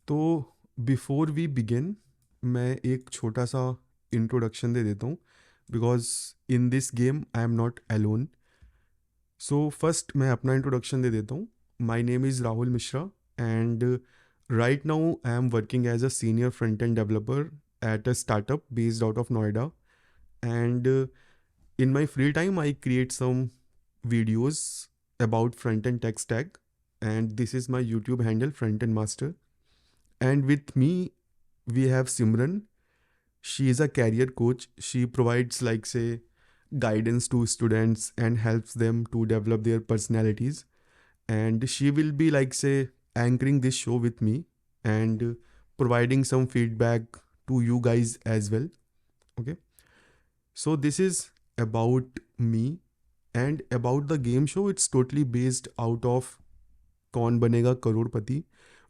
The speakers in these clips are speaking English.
तो before we begin मैं एक छोटा सा इंट्रोडक्शन दे देता हूँ because in this game I am not alone. So first मैं अपना इंट्रोडक्शन दे देता हूँ. My name is Rahul Mishra and right now I am working as a senior front end developer at a startup based out of Noida. And in my free time, I create some videos about front end tech stack. And this is my YouTube handle, Front End Master. And with me, we have Simran. She is a career coach. She provides, like, say, guidance to students and helps them to develop their personalities. And she will be, like, say, anchoring this show with me and providing some feedback to you guys as well. Okay. So this is about me and about the game show. It's totally based out of Kaun Banega Crorepati,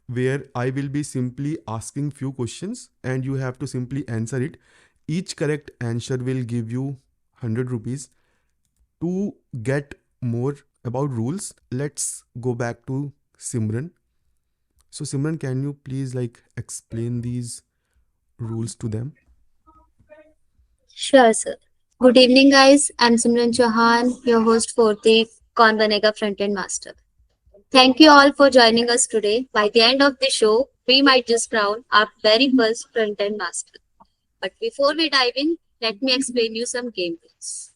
where I will be simply asking few questions and you have to simply answer it. Each correct answer will give you 100 rupees. To get more about rules, let's go back to Simran. So Simran, can you please like explain these rules to them? Sure, sir. Good evening, guys. I'm Simran Chauhan, your host for the Kaun Banega Front-End Master. Thank you all for joining us today. By the end of the show, we might just crown our very first Front-End Master. But before we dive in, let me explain you some game rules.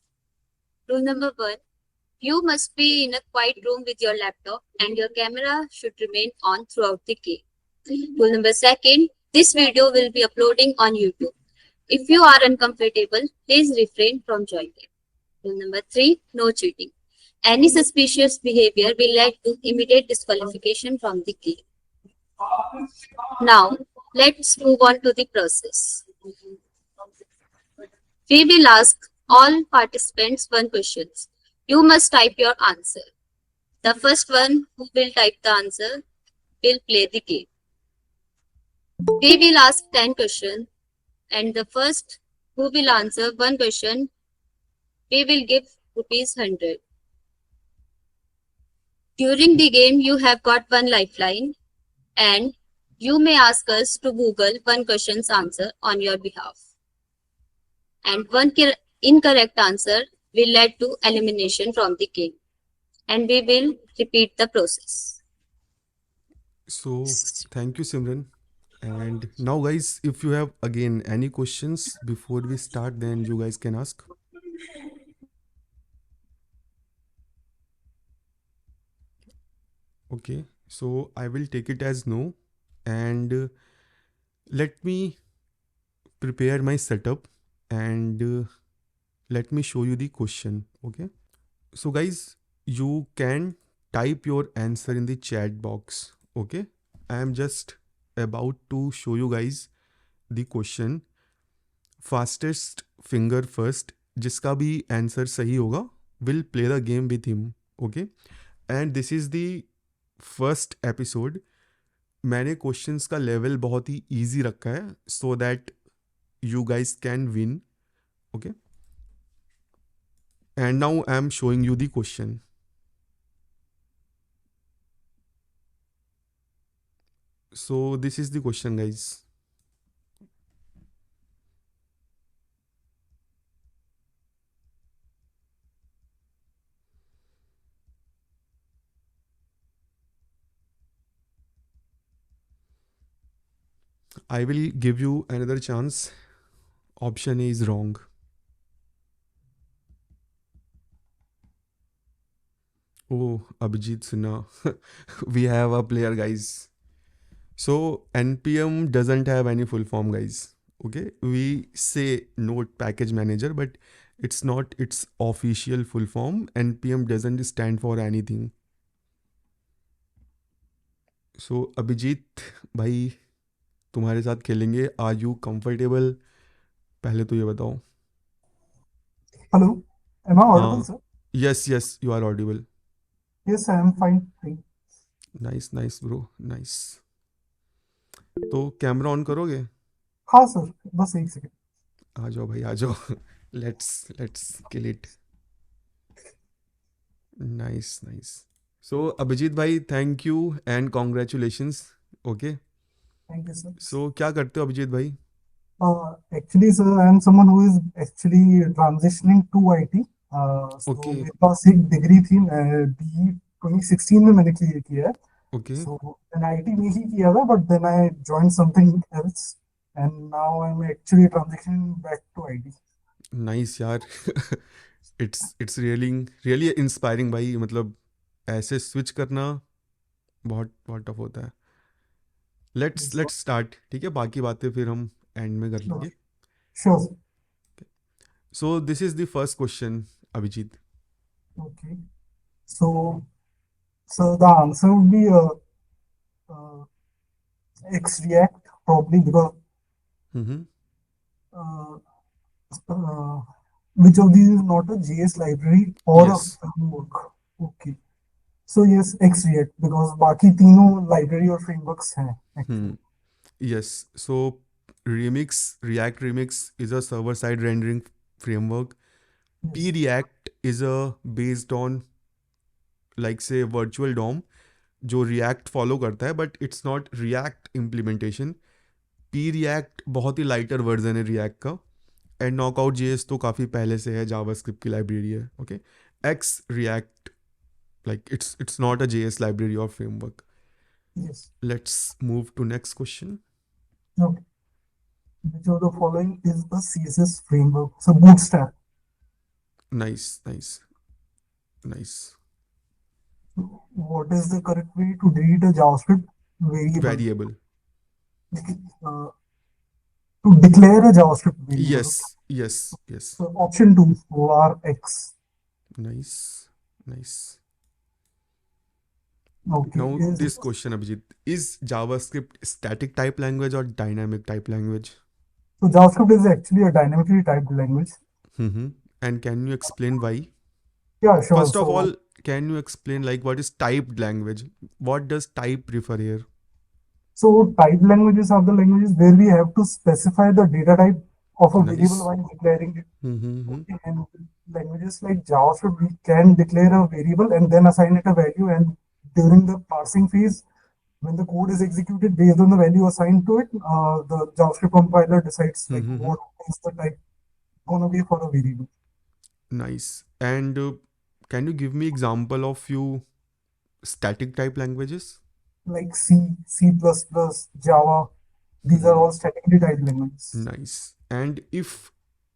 Rule number one, you must be in a quiet room with your laptop and your camera should remain on throughout the game. Rule number second, this video will be uploading on YouTube. If you are uncomfortable, please refrain from joining. Rule number three, no cheating. Any suspicious behavior will lead to immediate disqualification from the game. Now, let's move on to the process. We will ask all participants one question. You must type your answer. The first one who will type the answer will play the game. We will ask 10 questions and the first who will answer one question, we will give rupees 100. During the game, you have got one lifeline and you may ask us to Google one question's answer on your behalf. And one incorrect answer will lead to elimination from the game. And we will repeat the process. So thank you, Simran. And now, guys, if you have again any questions before we start, then you guys can ask. Okay, so I will take it as no. And let me prepare my setup and let me show you the question. Okay, so guys, you can type your answer in the chat box. Okay, I am just about to show you guys the question. Fastest finger first, जिसका भी answer सही होगा will play the game with him. Okay, and this is the first episode. मैंने questions का level बहुत ही easy रखा है so that you guys can win. Okay, and now I am showing you the question. So this is the question guys. I will give you another chance. Option A is wrong. Oh, Abhijit Sinha. We have a player, guys. So NPM doesn't have any full form, guys. Okay, we say Node Package Manager, but it's not its official full form. NPM doesn't stand for anything. So Abhijit भाई, तुम्हारे साथ खेलेंगे. Are you comfortable? पहले तो ये बताओ. Hello, am I audible, हाँ. sir? Yes yes, you are audible. Yes, I am fine. Fine. Nice nice bro, nice. तो कैमरा ऑन करोगे? हाँ सर, बस एक सेकंड. आ जाओ भाई, आ जाओ. Let's kill it. Nice nice. So Abhijeet भाई, thank you and congratulations. Okay, Thank you, sir. So क्या करते हो अभिजीत भाई? Actually, sir, I am someone who is actually transitioning to IT. So okay मेरे पास एक डिग्री थी, मैं BE 2016 में मैंने क्लियर किया है. ओके So मैंने IT में ही किया था, but then I joined something else, and now I'm actually transitioning back to IT. Nice यार. इट्स रियली रियली इंस्पायरिंग भाई. मतलब ऐसे स्विच करना बहुत बहुत टफ होता है. Let's Yes, let's start. ठीक है, बाकी बातें फिर हम एंड में कर sure, लेंगे. sure, sir. So this is the first question Abhijeet. Okay. So, so the answer would be uh, X-React probably because hmm. uh, uh, which of these is not a JS library or a yes. framework? Okay. So yes, X-React because बाकी तीनों library और frameworks हैं actually. Yes. So React Remix is a server-side rendering framework. Yes. P-React is a based on like say virtual DOM जो React follow करता है, but it's not React implementation. P-React बहुत ही lighter version है React का. And knockout JS तो काफ़ी पहले से है, जावास्क्रिप्ट की लाइब्रेरी है. Okay. X react like it's not a JS library or framework. Yes. Let's move to next question. Okay. Which of the following is a CSS framework? So Bootstrap. Nice, nice, nice. What is the correct way to delete a JavaScript variable? Variable. Uh, to declare a JavaScript variable. Okay. Yes, yes, yes. So option two, var x. Nice, nice. Okay. Now Is this question, Abhijit, is JavaScript static type language or dynamic type language? so JavaScript is actually a dynamically typed language. Mm-hmm. And can you explain why? Yeah, sure. First of So all, can you explain like what is typed language? What does type refer here? So type languages are the languages where we have to specify the data type of a variable Nice. while declaring it. Mm-hmm. Okay, and languages like JavaScript, we can declare a variable and then assign it a value. And during the parsing phase, when the code is executed based on the value assigned to it, the JavaScript compiler decides like Mm-hmm. what is the type gonna be for a variable. Nice. And can you give me example of few static type languages? Like C, C++, Java, these are all statically typed languages. Nice. And if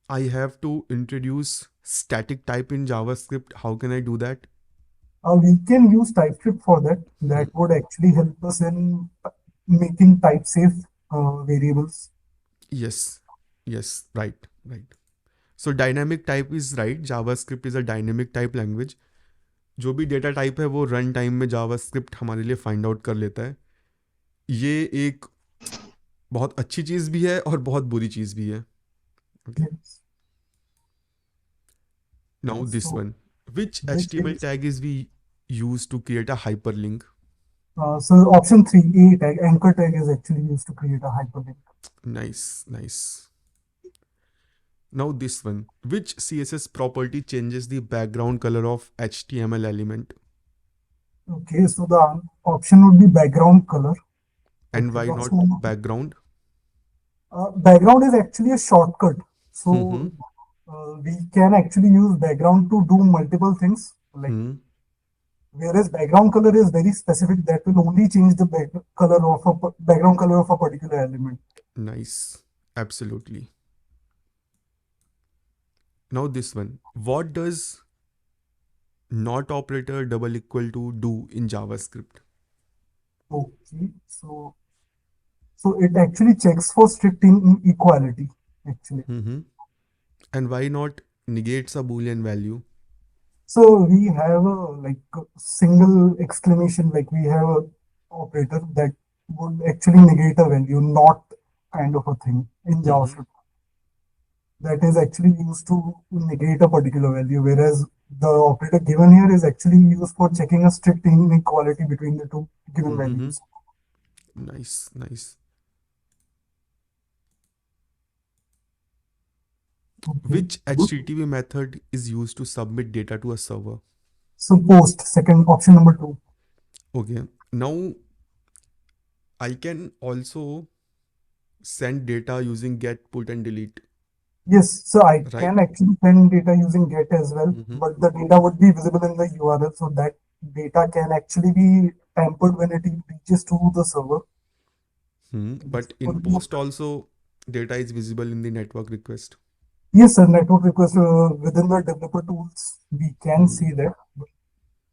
I have to introduce static type in JavaScript, how can I do that? We can use TypeScript for that. That would actually help us in making type safe variables. Yes. Yes. Right. Right. So dynamic type is right. JavaScript is a dynamic type language. जो भी data type है वो run time में JavaScript हमारे लिए find out कर लेता है. ये एक बहुत अच्छी चीज़ भी है और बहुत बुरी चीज़ भी है. Okay. Yes. Now this So, one. Which which HTML is tag is we use to create a hyperlink? so option three, A tag, anchor tag is actually used to create a hyperlink. Nice, nice. Now this one. Which CSS property changes the background color of HTML element? Okay, so the option would be background color. And Okay, why not so background? background is actually a shortcut. So Mm-hmm. we can actually use background to do multiple things. Like whereas background color is very specific, that will only change the background color of a particular element. Nice. Absolutely. Now this one. What does not operator double equal to do in JavaScript? Okay, so it actually checks for strict inequality actually. Mm-hmm. And why not negates a Boolean value? So we have a like a single exclamation, like we have a operator that would actually negate a value, not kind of a thing in JavaScript. That is actually used to negate a particular value, whereas the operator given here is actually used for checking a strict inequality between the two given values. Nice, nice. Okay. Which HTTP method is used to submit data to a server? So post, second option number two. Okay. Now I can also send data using get, put, and delete, Yes, so I right? can actually send data using GET as well, Mm-hmm. but the data would be visible in the URL, so that data can actually be tampered when it reaches to the server. But in post also, data is visible in the network request. Yes, sir, network request within the developer tools, we can see that.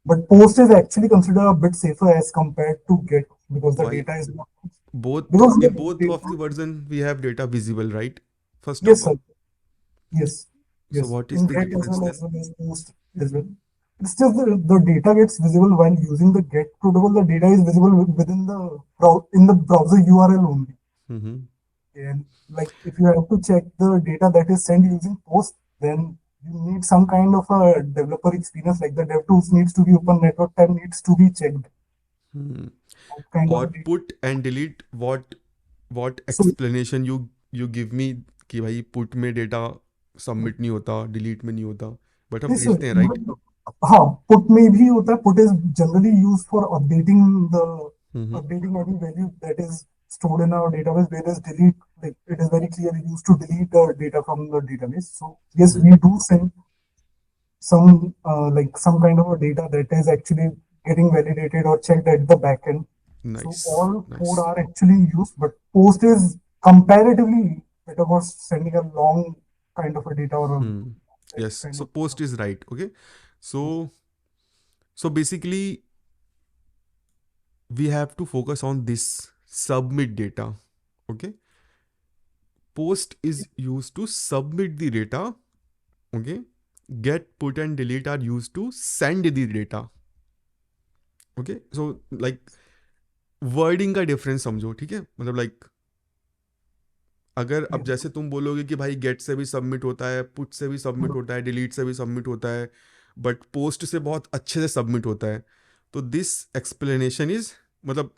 But post is actually considered a bit safer as compared to GET because the Why? data is not. Both Because in the both of data, the version we have data visible, right? First of yes, all. sir. Yes, So yes. what is In the GET difference as then? well as post as well. It's just the data gets visible while using the GET protocol. The data is visible within the in the browser URL only. Mm-hmm. And like if you have to check the data that is sent using post, then you need some kind of a developer experience. Like the DevTools needs to be open, network tab needs to be checked. Hmm. That kind of Or a data. put and delete, what So explanation you give me कि भाई put में data submit नहीं होता, delete में नहीं होता, but हम this भेजते हैं, right? हाँ put में भी होता है. Put is generally used for Mm-hmm. updating any value that is stored in our database. Whereas delete, like it is very clear used to delete the data from the database. So yes, Mm-hmm. we do send some like some kind of a data that is actually getting validated or checked at the backend. So Nice, all four nice. are actually used, but post is comparatively better for sending a long kind of a data or a Hmm. Yes. kind So of. post is right. Okay. So basically we have to focus on this submit data. Okay. Post is used to submit the data. Okay. Get, put, and delete are used to send the data. Okay so like wording का difference समझो, ठीक है, मतलब like अगर अब जैसे तुम बोलोगे कि भाई गेट से भी सबमिट होता है, पुट से भी सबमिट होता है, डिलीट से भी सबमिट होता है, बट पोस्ट से बहुत अच्छे से सबमिट होता है, तो दिस एक्सप्लेनेशन इज मतलब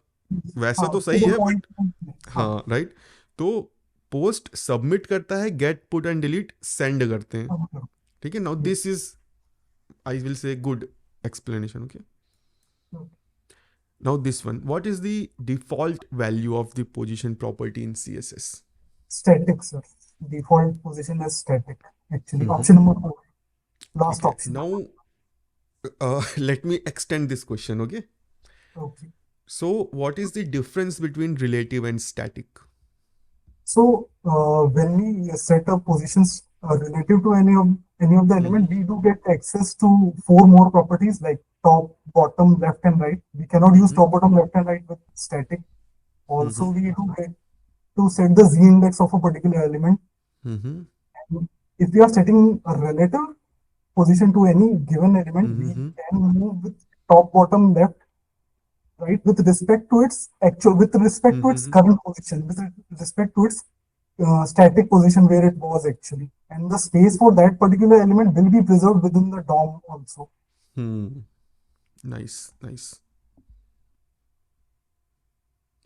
वैसा हाँ तो to सही the है point. बट हाँ हाँ राइट. तो पोस्ट सबमिट करता है, get, put and delete send करते हैं, हाँ, ठीक है. Now yes. This is I will say good explanation. Okay. Now this one. What is the default value of the position property in CSS? Static, sir. Default position is static. Actually, Mm-hmm. option number 4, last Okay. option. Now let me extend this question. Okay. Okay. So what is the difference between relative and static? So when we set up positions relative to any of the element, Mm-hmm. we do get access to four more properties like top, bottom, left, and right. We cannot use Mm-hmm. top, bottom, left, and right with static. Also, Mm-hmm. we do get to set the z index of a particular element. Mm-hmm. And if we are setting a relative position to any given element, we Mm-hmm. can move with top, bottom, left, right with respect to its with respect to its Mm-hmm. current position, with respect to its static position where it was actually, and the space for that particular element will be preserved within the DOM also. Hmm. Nice. Nice.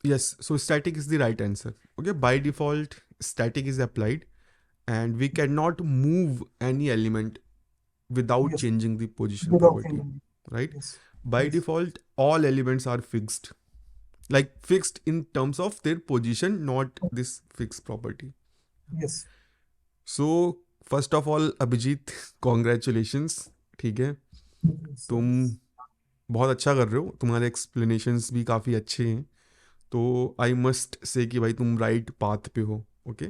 Yes. So static is the right answer. Okay. By default, static is applied, and we cannot move any element without Yes, changing the position without property, changing. right? Yes, By yes, default, all elements are fixed, like fixed in terms of their position, not this fixed property. yes. So first of all, Abhijeet, congratulations. ठीक है, So, तुम बहुत अच्छा कर रहे हो, तुम्हारे explanations भी काफ़ी अच्छे हैं, तो आई मस्ट से कि भाई तुम राइट पाथ पे हो. Okay.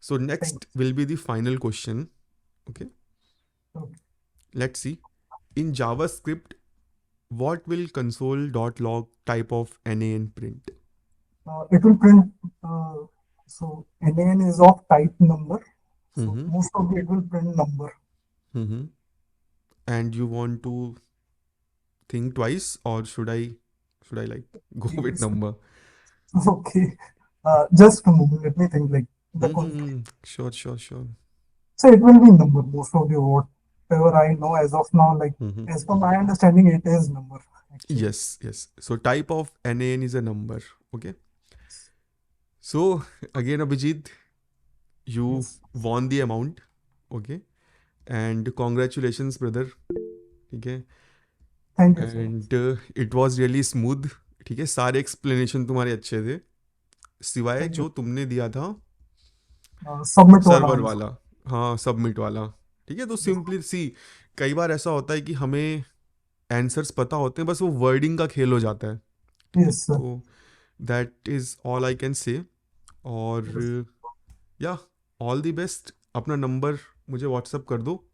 So thank next will be the final question. Okay. you. Let's see. In JavaScript, what will console.log type of NaN print? It will print. So NaN is of type number. So Mm-hmm. most of it will print number. Mm-hmm. And you want to think twice, or should I like go with Yes. number? Okay. Just a moment. Let me think. Like the context. Mm-hmm. Sure, sure, sure. So it will be number. Most of the whatever I know as of now, like Mm-hmm. as per my understanding, it is number actually. Yes, yes. So type of NaN is a number. Okay. So again, Abhijit, you Yes. won the amount. Okay. And congratulations, brother. Okay. Thank you, sir. And it was really smooth. ठीक है, सारे explanation तुम्हारे अच्छे थे सिवाय Thank you. जो तुमने दिया था Submit वाला सर्वर आंसर। वाला। हाँ, सबमिट वाला। ठीक है, तो सिंपली सी, कई बार ऐसा होता है कि हमें आंसर्स पता होते हैं, बस वो वर्डिंग का खेल हो जाता है। Yes, sir. तो that is all I can say. और Yes. या ऑल द बेस्ट। अपना नंबर मुझे व्हाट्सअप कर दो,